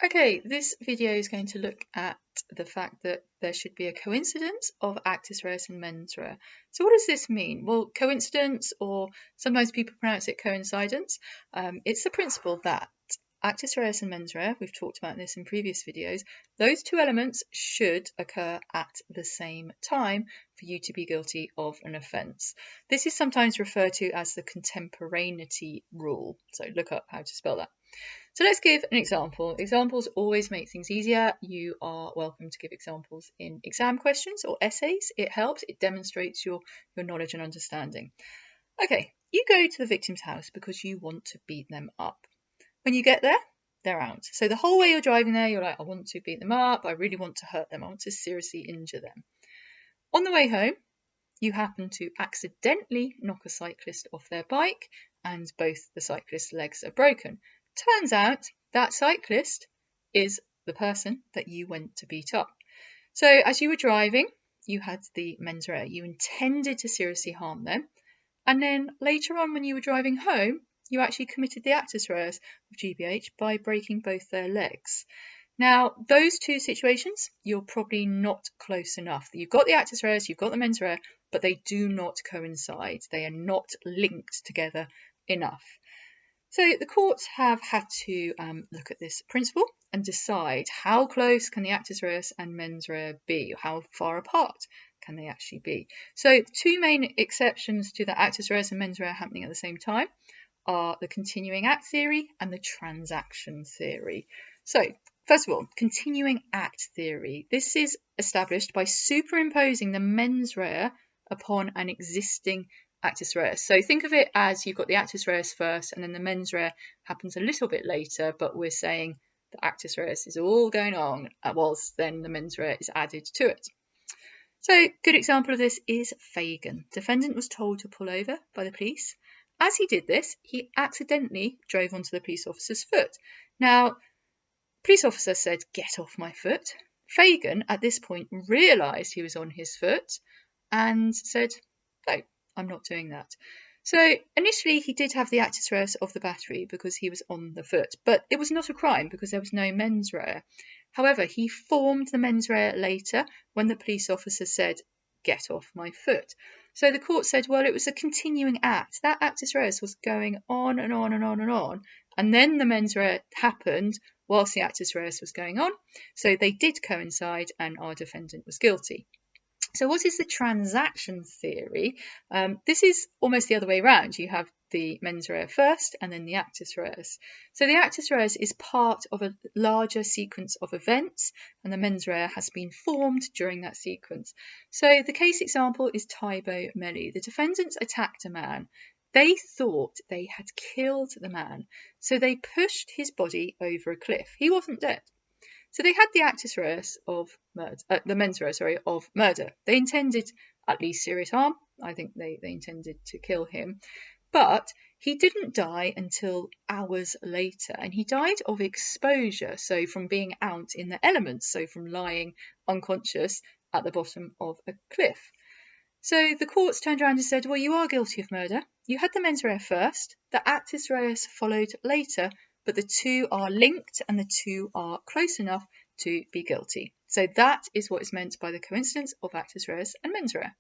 Okay, this video is going to look at the fact that there should be a coincidence of actus reus and menswear. So what does this mean? Well, coincidence, or sometimes people pronounce it coincidence, it's the principle that actus reus and menswear, we've talked about this in previous videos, those two elements should occur at the same time for you to be guilty of an offence. This is sometimes referred to as the Contemporanity Rule. So look up how to spell that. So let's give an example. Examples always make things easier. You are welcome to give examples in exam questions or essays. It helps, it demonstrates your knowledge and understanding. Okay, you go to the victim's house because you want to beat them up. When you get there, they're out. So the whole way you're driving there, you're like, I want to beat them up, I really want to hurt them, I want to seriously injure them. On the way home, you happen to accidentally knock a cyclist off their bike and both the cyclist's legs are broken. Turns out that cyclist is the person that you went to beat up. So as you were driving, you had the mens rea. You intended to seriously harm them. And then later on when you were driving home, you actually committed the actus reus of GBH by breaking both their legs. Now, those two situations, you're probably not close enough. You've got the actus reus, you've got the mens rea, but they do not coincide. They are not linked together enough. So the courts have had to look at this principle and decide how close can the actus reus and mens rea be, or how far apart can they actually be. So the two main exceptions to the actus reus and mens rea happening at the same time are the continuing act theory and the transaction theory. So first of all, continuing act theory. This is established by superimposing the mens rea upon an existing actus reus. So think of it as you've got the actus reus first and then the mens rea happens a little bit later, but we're saying the actus reus is all going on whilst then the mens rea is added to it. So good example of this is Fagin. Defendant was told to pull over by the police. As he did this, he accidentally drove onto the police officer's foot. Now, police officer said, "Get off my foot." Fagin at this point realised he was on his foot and said, "No, I'm not doing that." So initially he did have the actus reus of the battery because he was on the foot, but it was not a crime because there was no mens rea. However, he formed the mens rea later when the police officer said, "Get off my foot." So the court said, well, it was a continuing act. That actus reus was going on and on and on and on, and then the mens rea happened whilst the actus reus was going on. So they did coincide and our defendant was guilty. So what is the transaction theory? This is almost the other way around. You have the mens rea first and then the actus reus. So the actus reus is part of a larger sequence of events and the mens rea has been formed during that sequence. So the case example is Tybo Melli. The defendants attacked a man. They thought they had killed the man, so they pushed his body over a cliff. He wasn't dead. So they had the actus reus of murder, the mens rea, of murder. They intended at least serious harm. I think they intended to kill him. But he didn't die until hours later, and he died of exposure, so from being out in the elements, so from lying unconscious at the bottom of a cliff. So the courts turned around and said, well, you are guilty of murder. You had the mens rea first, the actus reus followed later, but the two are linked and the two are close enough to be guilty. So that is what is meant by the coincidence of actus reus and mens rea.